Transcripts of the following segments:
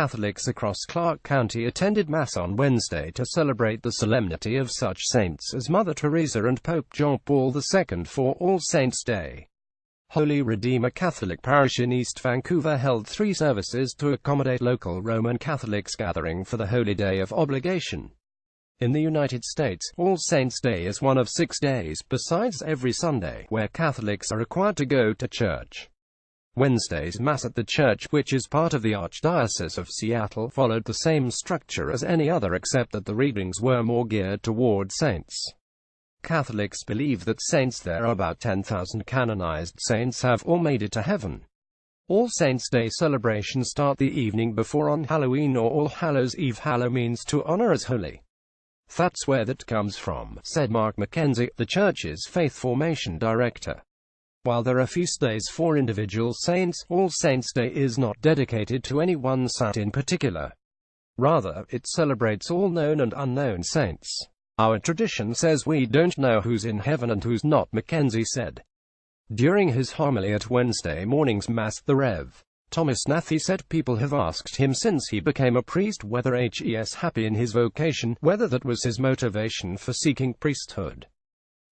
Catholics across Clark County attended Mass on Wednesday to celebrate the solemnity of such saints as Mother Teresa and Pope John Paul II for All Saints' Day. Holy Redeemer Catholic Parish in East Vancouver held 3 services to accommodate local Roman Catholics gathering for the Holy Day of Obligation. In the United States, All Saints' Day is one of 6 days, besides every Sunday, where Catholics are required to go to church. Wednesday's Mass at the church, which is part of the Archdiocese of Seattle, followed the same structure as any other except that the readings were more geared toward saints. Catholics believe that saints there are about 10,000 canonized saints have all made it to heaven. All Saints' Day celebrations start the evening before on Halloween or All Hallows' Eve. Hallow means to honor as holy. That's where that comes from, said Mark McKenzie, the church's faith formation director. While there are feast days for individual saints, All Saints' Day is not dedicated to any one saint in particular. Rather, it celebrates all known and unknown saints. Our tradition says we don't know who's in heaven and who's not, McKenzie said. During his homily at Wednesday morning's Mass, the Rev. Thomas Nathi said people have asked him since he became a priest whether he's happy in his vocation, whether that was his motivation for seeking priesthood.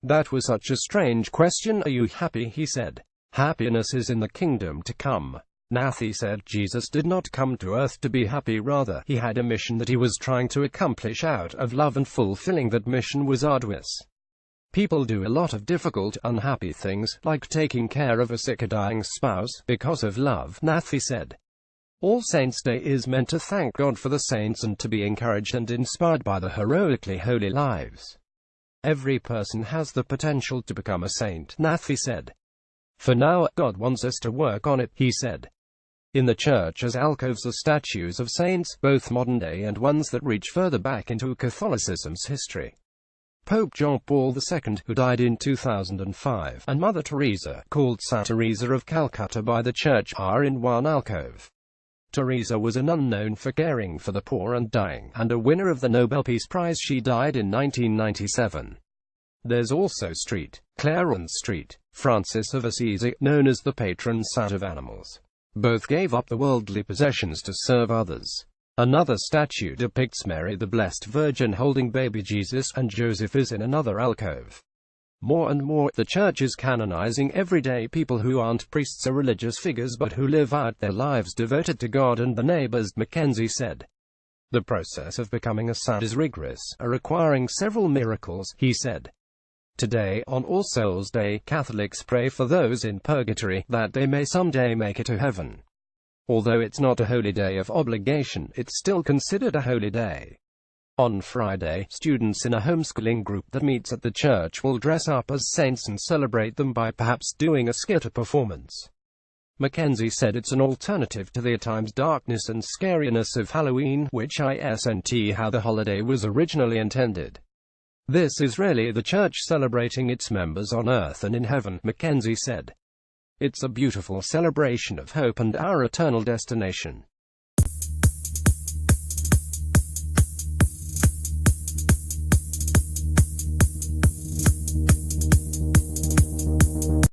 That was such a strange question. Are you happy? He said. Happiness is in the kingdom to come. Nathi said Jesus did not come to earth to be happy, rather, he had a mission that he was trying to accomplish out of love, and fulfilling that mission was arduous. People do a lot of difficult, unhappy things, like taking care of a sick or dying spouse, because of love, Nathi said. All Saints' Day is meant to thank God for the saints and to be encouraged and inspired by the heroically holy lives. Every person has the potential to become a saint, Nathi said. For now, God wants us to work on it, he said. In the church's alcoves are statues of saints, both modern-day and ones that reach further back into Catholicism's history. Pope John Paul II, who died in 2005, and Mother Teresa, called Saint Teresa of Calcutta by the church, are in one alcove. Teresa was a nun known for caring for the poor and dying, and a winner of the Nobel Peace Prize. She died in 1997. There's also Clarence Street, Francis of Assisi, known as the patron saint of animals. Both gave up the worldly possessions to serve others. Another statue depicts Mary the Blessed Virgin holding baby Jesus, and Joseph is in another alcove. More and more, the church is canonizing everyday people who aren't priests or religious figures but who live out their lives devoted to God and the neighbors, McKenzie said. The process of becoming a saint is rigorous, requiring several miracles, he said. Today, on All Souls' Day, Catholics pray for those in purgatory, that they may someday make it to heaven. Although it's not a holy day of obligation, it's still considered a holy day. On Friday, students in a homeschooling group that meets at the church will dress up as saints and celebrate them by perhaps doing a skit or performance. McKenzie said it's an alternative to the at times darkness and scariness of Halloween, which isn't how the holiday was originally intended. This is really the church celebrating its members on earth and in heaven, McKenzie said. It's a beautiful celebration of hope and our eternal destination.